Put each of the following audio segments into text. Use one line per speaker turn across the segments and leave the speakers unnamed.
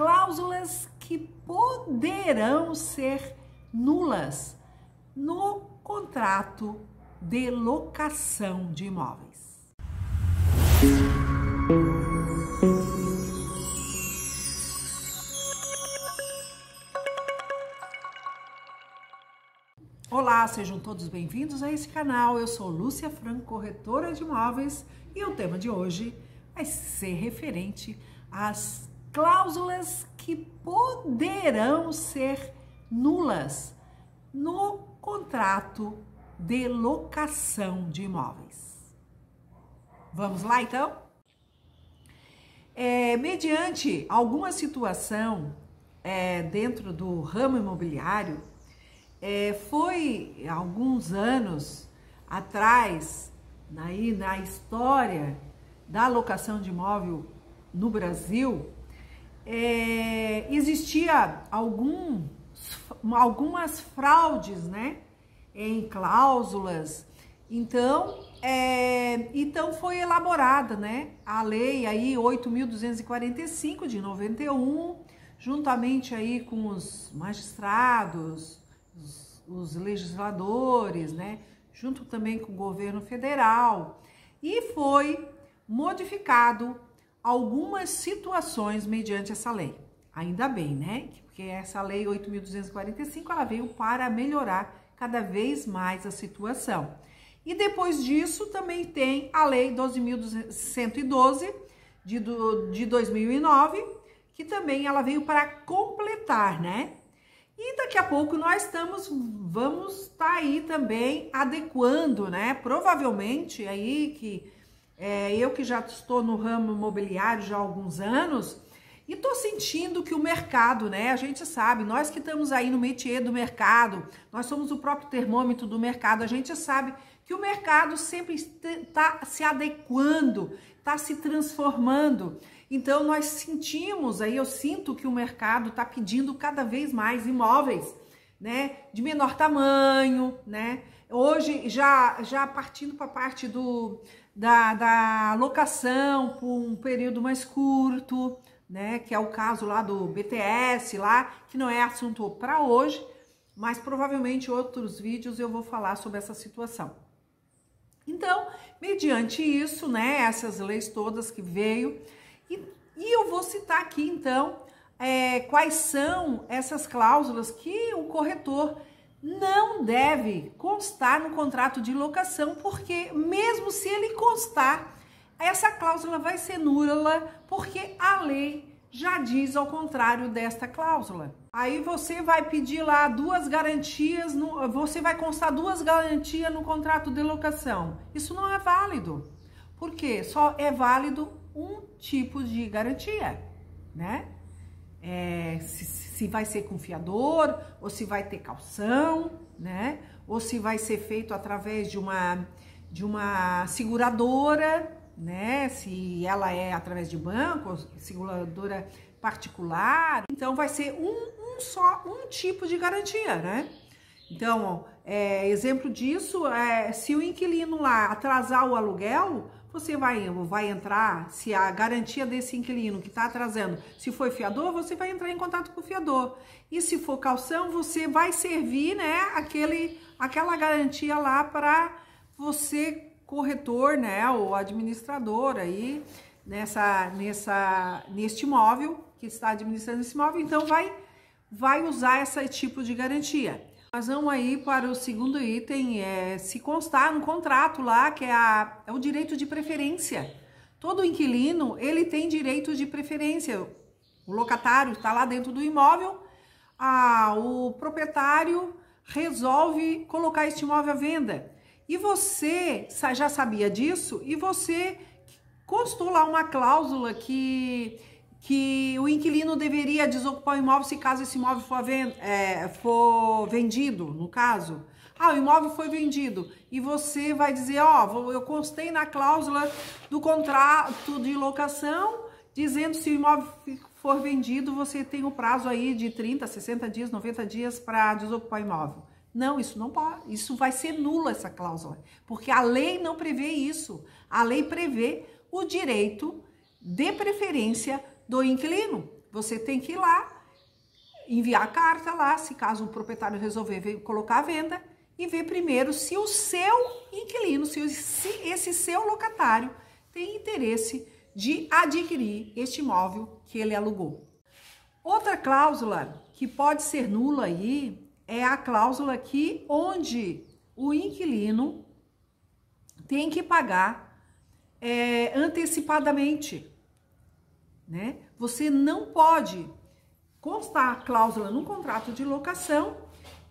cláusulas que poderão ser nulas no contrato de locação de imóveis. Olá, sejam todos bem-vindos a esse canal. Eu sou Lúcia Franco, corretora de imóveis, e o tema de hoje vai ser referente às cláusulas que poderão ser nulas no contrato de locação de imóveis. Vamos lá, então? Mediante alguma situação dentro do ramo imobiliário, foi alguns anos atrás, na história da locação de imóvel no Brasil, existia algumas fraudes, né, em cláusulas. Então foi elaborada, né, a lei aí 8.245 de 91, juntamente aí com os magistrados, os legisladores, né, junto também com o governo federal, e foi modificado algumas situações mediante essa lei. Ainda bem, né, porque essa lei 8.245 ela veio para melhorar cada vez mais a situação. E depois disso também tem a lei 12.112 de 2009, que também ela veio para completar, né? E daqui a pouco nós vamos estar aí também adequando, né? Provavelmente aí que eu que já estou no ramo imobiliário já há alguns anos, e tô sentindo que o mercado, né? A gente sabe, nós que estamos aí no métier do mercado, nós somos o próprio termômetro do mercado, a gente sabe que o mercado sempre está se adequando, está se transformando. Então nós sentimos aí, eu sinto que o mercado está pedindo cada vez mais imóveis, né? De menor tamanho, né? Hoje já partindo para a parte da locação por um período mais curto, né, que é o caso lá do BTS lá, que não é assunto para hoje, mas provavelmente em outros vídeos eu vou falar sobre essa situação. Então, mediante isso, né, essas leis todas que veio, e eu vou citar aqui então quais são essas cláusulas que o corretor não deve constar no contrato de locação, porque mesmo se ele constar, essa cláusula vai ser nula, porque a lei já diz ao contrário desta cláusula. Aí você vai pedir lá duas garantias, você vai constar duas garantias no contrato de locação. Isso não é válido, porque só é válido um tipo de garantia, né? Se vai ser com fiador, ou se vai ter caução, né? Ou se vai ser feito através de uma seguradora, né? Se ela é através de banco, seguradora particular, então vai ser só um tipo de garantia, né? Então, exemplo disso se o inquilino lá atrasar o aluguel, você vai entrar, se a garantia desse inquilino que está atrasando, se for fiador, você vai entrar em contato com o fiador. E se for caução, você vai servir, né, aquela garantia lá para você, corretor, né, ou administrador aí, neste imóvel, que está administrando esse imóvel, então vai usar esse tipo de garantia. Nós vamos aí para o segundo item, se constar no contrato lá, que é o direito de preferência. Todo inquilino, ele tem direito de preferência. O locatário está lá dentro do imóvel, o proprietário resolve colocar este imóvel à venda. E você já sabia disso e você constou lá uma cláusula que o inquilino deveria desocupar o imóvel se caso esse imóvel for vendido, no caso. O imóvel foi vendido e você vai dizer, eu constei na cláusula do contrato de locação, dizendo se o imóvel for vendido, você tem o prazo aí de 30, 60 dias, 90 dias para desocupar o imóvel. Não, isso não pode, isso vai ser nula essa cláusula, porque a lei não prevê isso. A lei prevê o direito de preferência do inquilino. você tem que ir lá, enviar a carta lá, se caso o proprietário resolver colocar à venda, e ver primeiro se o seu inquilino, se esse seu locatário tem interesse de adquirir este imóvel que ele alugou. Outra cláusula que pode ser nula aí é a cláusula que onde o inquilino tem que pagar antecipadamente, né? Você não pode constar a cláusula no contrato de locação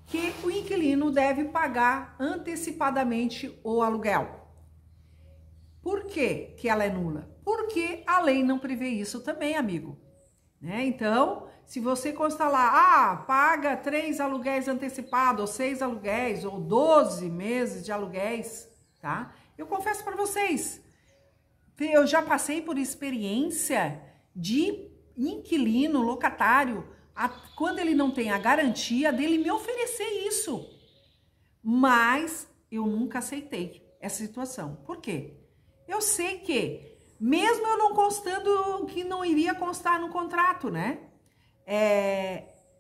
que o inquilino deve pagar antecipadamente o aluguel. Por que que ela é nula? Porque a lei não prevê isso também, amigo. Né? Então, se você constar lá, paga 3 aluguéis antecipados, ou 6 aluguéis, ou 12 meses de aluguéis, tá? Eu confesso para vocês, eu já passei por experiência de inquilino, locatário, quando ele não tem a garantia dele me oferecer isso. Mas eu nunca aceitei essa situação. Por quê? Eu sei que, mesmo eu não constando que não iria constar no contrato, né?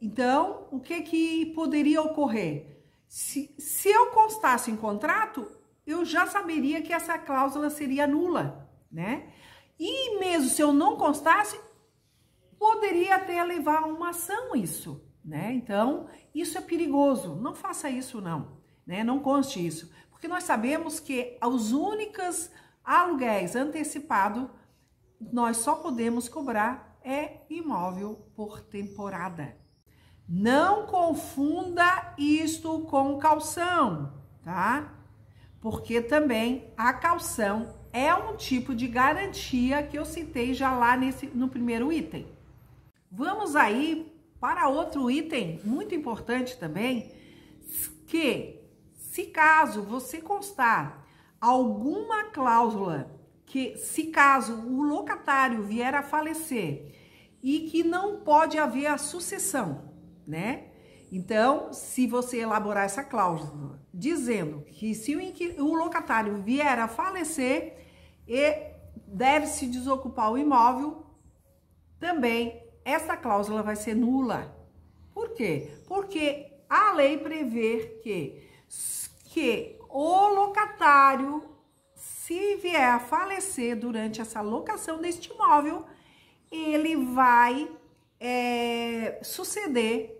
Então, o que poderia ocorrer? Se eu constasse em contrato, eu já saberia que essa cláusula seria nula, né? E mesmo se eu não constasse, poderia até levar a uma ação isso, né? Então, isso é perigoso. Não faça isso, não, né? Não conste isso. Porque nós sabemos que os únicos aluguéis antecipados, nós só podemos cobrar imóvel por temporada. Não confunda isto com caução, tá? Porque também a caução é um tipo de garantia que eu citei já lá no primeiro item. Vamos aí para outro item muito importante também, que se caso você constar alguma cláusula que se caso o locatário vier a falecer e que não pode haver a sucessão, né? Então, se você elaborar essa cláusula dizendo que se o locatário vier a falecer e deve-se desocupar o imóvel, também essa cláusula vai ser nula. Por quê? Porque a lei prevê que o locatário, se vier a falecer durante essa locação deste imóvel, ele vai suceder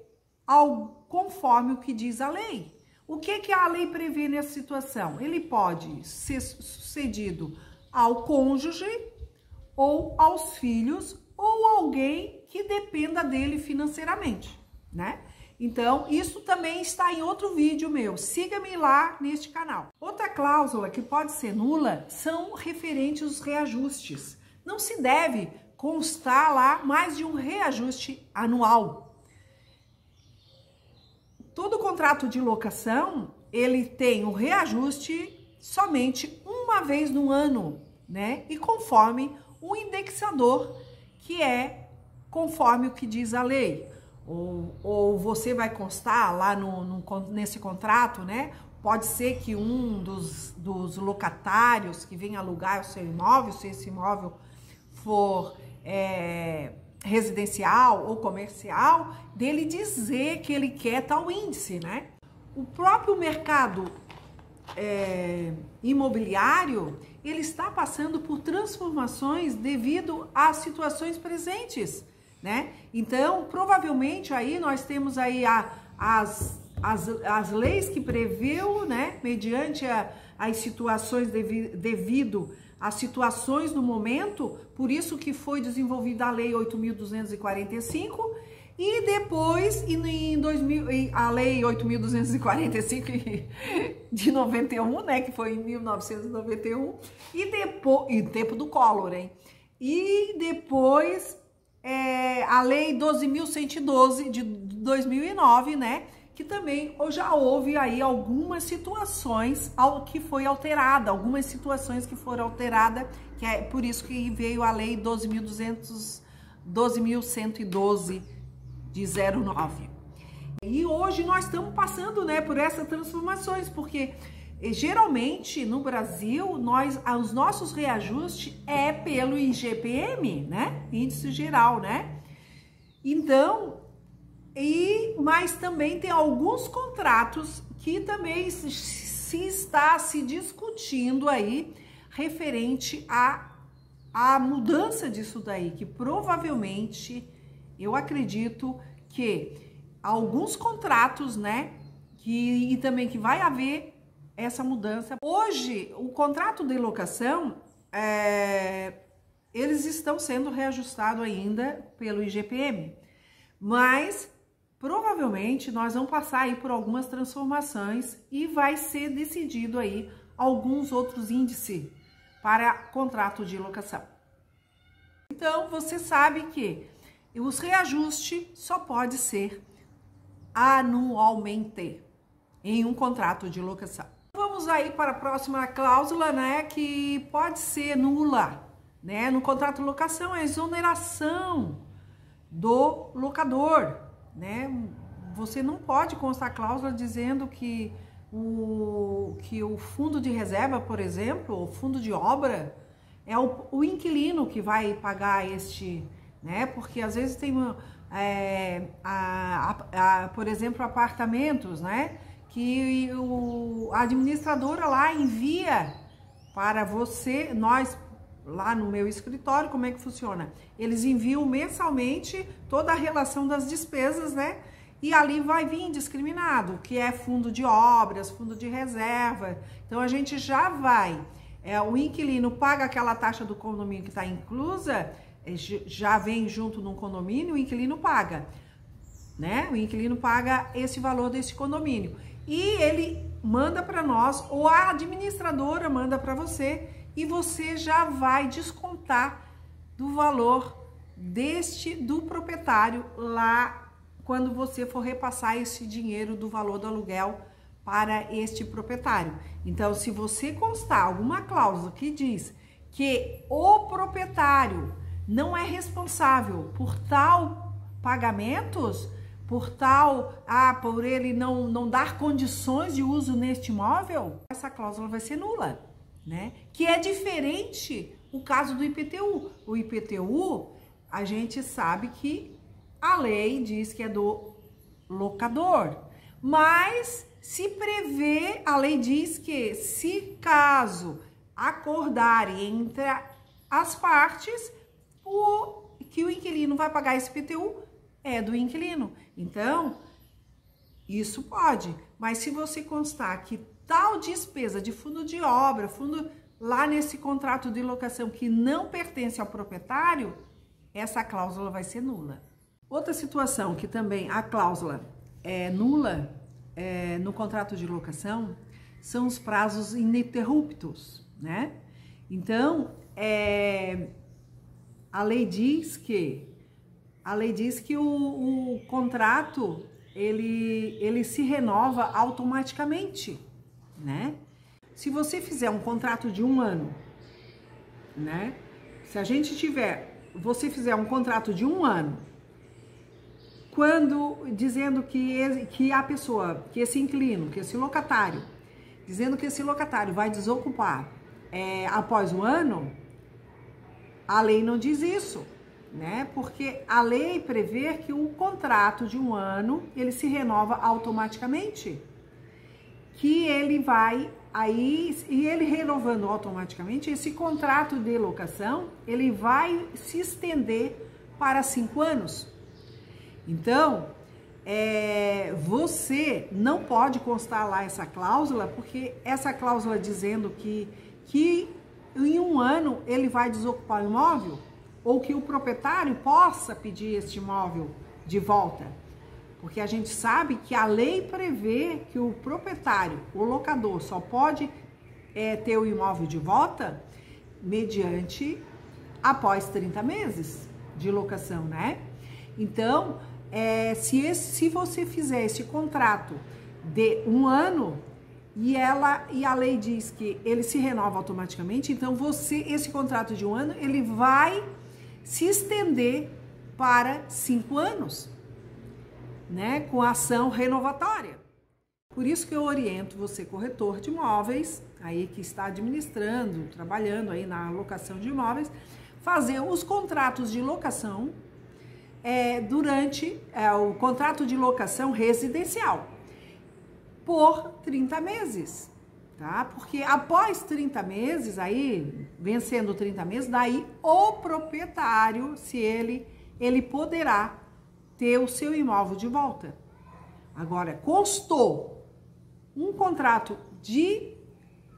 conforme o que diz a lei. O que a lei prevê nessa situação? Ele pode ser sucedido ao cônjuge, ou aos filhos, ou alguém que dependa dele financeiramente, né? Então, isso também está em outro vídeo meu. Siga-me lá neste canal. Outra cláusula que pode ser nula são referentes aos reajustes. Não se deve constar lá mais de um reajuste anual. Todo contrato de locação, ele tem o reajuste somente uma vez no ano, né? E conforme o indexador, que é conforme o que diz a lei. Ou você vai constar lá nesse contrato, né? Pode ser que um dos locatários que vem alugar o seu imóvel, se esse imóvel for residencial ou comercial, dele dizer que ele quer tal índice, né? O próprio mercado imobiliário, ele está passando por transformações devido às situações né? Então, provavelmente aí nós temos aí as leis que previu, né? Mediante as situações devido às situações no momento, por isso que foi desenvolvida a Lei 8.245 e depois, a Lei 8.245 de 91, né? Que foi em 1991, e tempo do Collor, hein? E depois a Lei 12.112 de 2009, né? Que também já houve aí algumas situações que foi alterada, algumas situações que foram alteradas, que é por isso que veio a Lei 12.112 de 09. E hoje nós estamos passando, né, por essas transformações, porque geralmente no Brasil os nossos reajustes é pelo IGPM, né? Índice geral, né? Então, mas também tem alguns contratos que também se está se discutindo aí referente à mudança disso daí, que provavelmente eu acredito que alguns contratos, né, e também que vai haver essa mudança. Hoje, o contrato de locação, eles estão sendo reajustados ainda pelo IGPM, mas provavelmente nós vamos passar aí por algumas transformações e vai ser decidido aí alguns outros índices para contrato de locação. Então, você sabe que os reajustes só pode ser anualmente em um contrato de locação. Vamos aí para a próxima cláusula, né, que pode ser nula, né? No contrato de locação é a exoneração do locador, né? Você não pode constar cláusula dizendo que o fundo de reserva, por exemplo, o fundo de obra, é o inquilino que vai pagar este, né? Porque às vezes tem, por exemplo, apartamentos, né? Que a administradora lá envia para você, nós lá no meu escritório, como é que funciona? Eles enviam mensalmente toda a relação das despesas, né? E ali vai vir discriminado, o que é fundo de obras, fundo de reserva. Então a gente já vai, o inquilino paga aquela taxa do condomínio que está inclusa, já vem junto num condomínio, o inquilino paga, né? O inquilino paga esse valor desse condomínio. E ele manda para nós, ou a administradora manda para você, e você já vai descontar do valor do proprietário lá quando você for repassar esse dinheiro do valor do aluguel para este proprietário. Então, se você constar alguma cláusula que diz que o proprietário não é responsável por tal pagamentos, por ele não dar condições de uso neste imóvel, essa cláusula vai ser nula, né? Que é diferente o caso do IPTU. O IPTU, a gente sabe que a lei diz que é do locador, mas se prevê, a lei diz que se caso acordarem entre as partes, que o inquilino vai pagar esse IPTU é do inquilino. Então, isso pode, mas se você constar que tal despesa de fundo de obra, fundo lá nesse contrato de locação que não pertence ao proprietário, essa cláusula vai ser nula. Outra situação que também a cláusula é nula no contrato de locação são os prazos ininterruptos, né? Então, a lei diz que o contrato ele se renova automaticamente, né? Se você fizer um contrato de 1 ano, né? Você fizer um contrato de 1 ano, dizendo que a pessoa, que esse inquilino, que esse locatário, dizendo que esse locatário vai desocupar após 1 ano, a lei não diz isso, né? Porque a lei prevê que o contrato de 1 ano, ele se renova automaticamente, que ele vai aí, e ele renovando automaticamente, esse contrato de locação, ele vai se estender para 5 anos. Então, você não pode constar lá essa cláusula, porque essa cláusula dizendo que em 1 ano ele vai desocupar o imóvel, ou que o proprietário possa pedir este imóvel de volta. Porque a gente sabe que a lei prevê que o proprietário, o locador, só pode ter o imóvel de volta após 30 meses de locação, né? Então, se você fizer esse contrato de 1 ano e a lei diz que ele se renova automaticamente, então esse contrato de 1 ano, ele vai se estender para 5 anos, né, com ação renovatória. Por isso que eu oriento você, corretor de imóveis, aí que está administrando, trabalhando aí na locação de imóveis, fazer os contratos de locação durante o contrato de locação residencial por 30 meses, tá? Porque após 30 meses, aí, vencendo 30 meses, daí o proprietário, se ele poderá ter o seu imóvel de volta. Agora, constou um contrato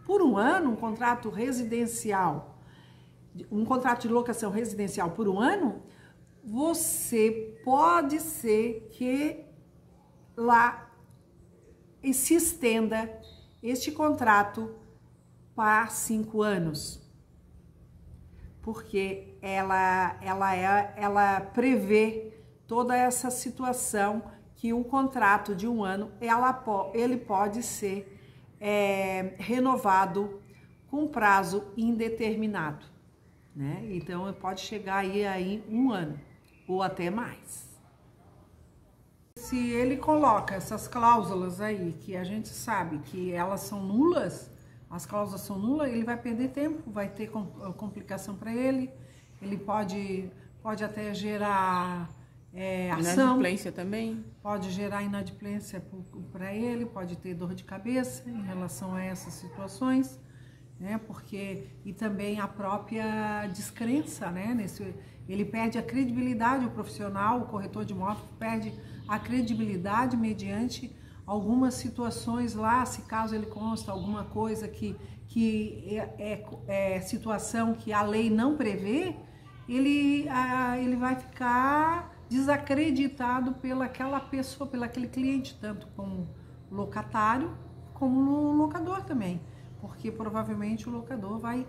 por um ano, um contrato residencial, um contrato de locação residencial por um ano, você pode ser que lá se estenda este contrato para 5 anos, porque ela prevê toda essa situação que o contrato de um ano ele pode ser renovado com prazo indeterminado, né? Então pode chegar aí 1 ano ou até mais. Se ele coloca essas cláusulas aí, que a gente sabe que elas são nulas, as cláusulas são nulas, ele vai perder tempo, vai ter complicação para ele pode até gerar ação.
Inadimplência também.
Pode gerar inadimplência para ele, pode ter dor de cabeça em relação a essas situações, né? E também a própria descrença, né? Ele perde a credibilidade, o profissional, o corretor de imóveis perde a credibilidade mediante algumas situações lá, se caso ele consta alguma coisa que é situação que a lei não prevê, ele vai ficar desacreditado pelaquela pessoa, pelaquele cliente, tanto como locatário como no locador também, porque provavelmente o locador vai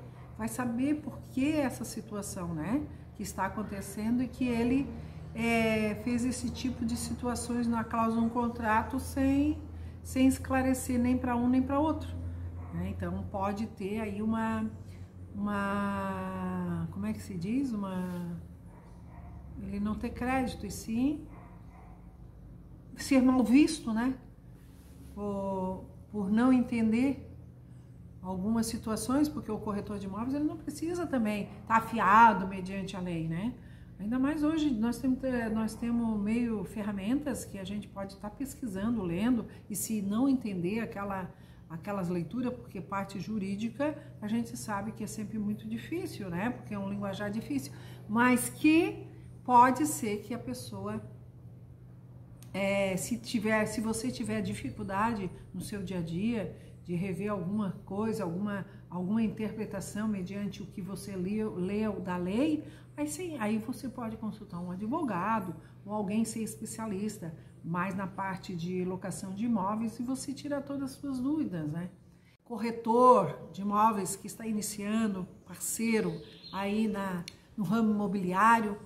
saber por que essa situação, né, que está acontecendo e que ele fez esse tipo de situações na cláusula de um contrato sem esclarecer nem para um nem para outro, né? Então pode ter aí uma como é que se diz? Ele não ter crédito e sim ser mal visto, né? Por não entender algumas situações, porque o corretor de imóveis ele não precisa também estar afiado mediante a lei, né? Ainda mais hoje nós temos meio ferramentas que a gente pode estar pesquisando, lendo, e se não entender aquelas leituras, porque parte jurídica a gente sabe que é sempre muito difícil, né? Porque é um linguajar difícil, mas que pode ser que a pessoa, se você tiver dificuldade no seu dia a dia de rever alguma coisa, alguma interpretação mediante o que você leu da lei, aí você pode consultar um advogado ou alguém ser especialista mais na parte de locação de imóveis e você tira todas as suas dúvidas, né? Corretor de imóveis que está iniciando, parceiro aí no ramo imobiliário,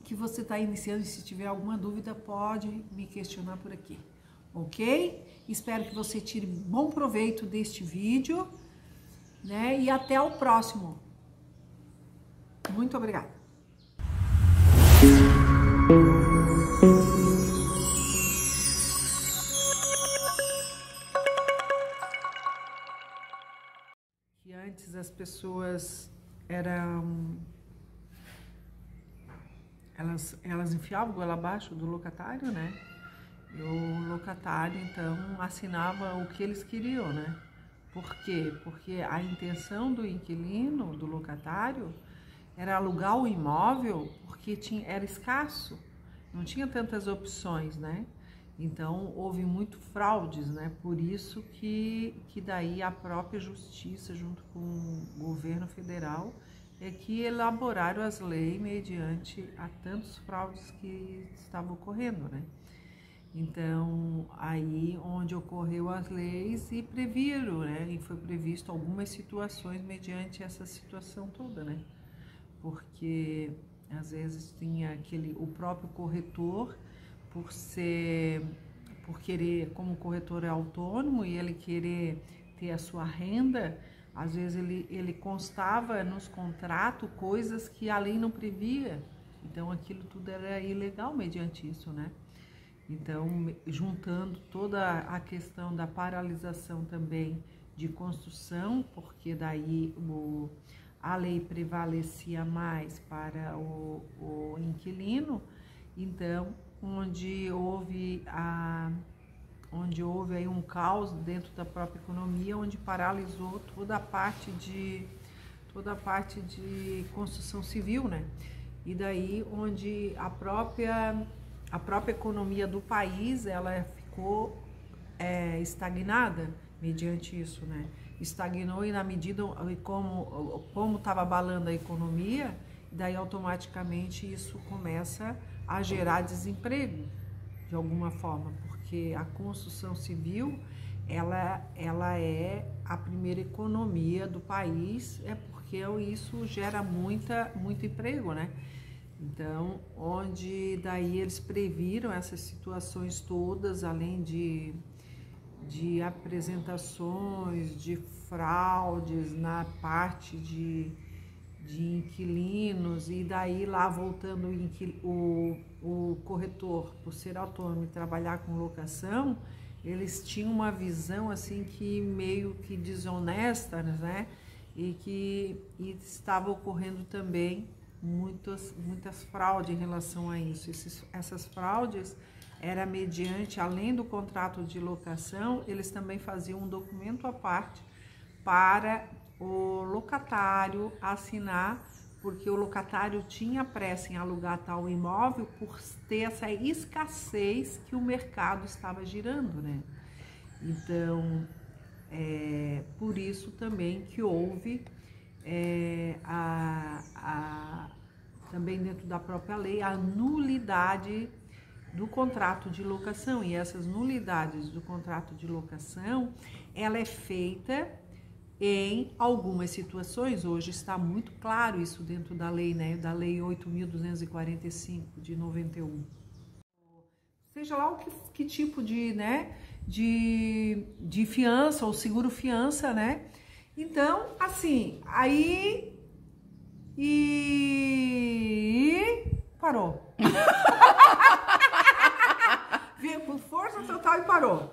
que você está iniciando, e se tiver alguma dúvida pode me questionar por aqui, ok? Espero que você tire bom proveito deste vídeo, né? E até o próximo. Muito obrigada. Que antes as pessoas elas enfiavam goela abaixo do locatário, né? E o locatário, então, assinava o que eles queriam, né? Por quê? Porque a intenção do inquilino, do locatário, era alugar o imóvel porque era escasso, não tinha tantas opções, né? Então, houve muito fraudes, né? Por isso que daí a própria justiça, junto com o governo federal, que elaboraram as leis mediante a tantos fraudes que estavam ocorrendo, né? Então, aí onde ocorreu as leis e previram, né? E foi previsto algumas situações mediante essa situação toda, né? Porque às vezes tinha o próprio corretor, por querer, como o corretor é autônomo e ele querer ter a sua renda, às vezes ele constava nos contratos coisas que a lei não previa. Então aquilo tudo era ilegal mediante isso, né? Então, juntando toda a questão da paralisação também de construção, porque daí a lei prevalecia mais para o inquilino, Então, onde houve aí um caos dentro da própria economia, onde paralisou toda a parte de construção civil, né? E daí onde a própria economia do país, ela ficou estagnada mediante isso, né? Estagnou, e na medida como estava abalando a economia, daí automaticamente isso começa a gerar desemprego de alguma forma, porque a construção civil ela é a primeira economia do país, porque isso gera muito emprego, né? Então, onde daí eles previram essas situações todas, além de apresentações, de fraudes na parte de inquilinos, e daí lá voltando o corretor, por ser autônomo e trabalhar com locação, eles tinham uma visão assim que meio que desonesta, né? E estava ocorrendo também muitas fraudes em relação a isso. Essas fraudes era mediante, além do contrato de locação, eles também faziam um documento à parte para o locatário assinar, porque o locatário tinha pressa em alugar tal imóvel por ter essa escassez que o mercado estava girando, né? Então, por isso também que houve também dentro da própria lei a nulidade do contrato de locação, e essas nulidades do contrato de locação, ela é feita em algumas situações. Hoje está muito claro isso dentro da lei, né, da lei 8.245 de 91. Seja lá que tipo de, né, de fiança ou seguro fiança, né? Então, assim, aí parou. Veio com força total e parou.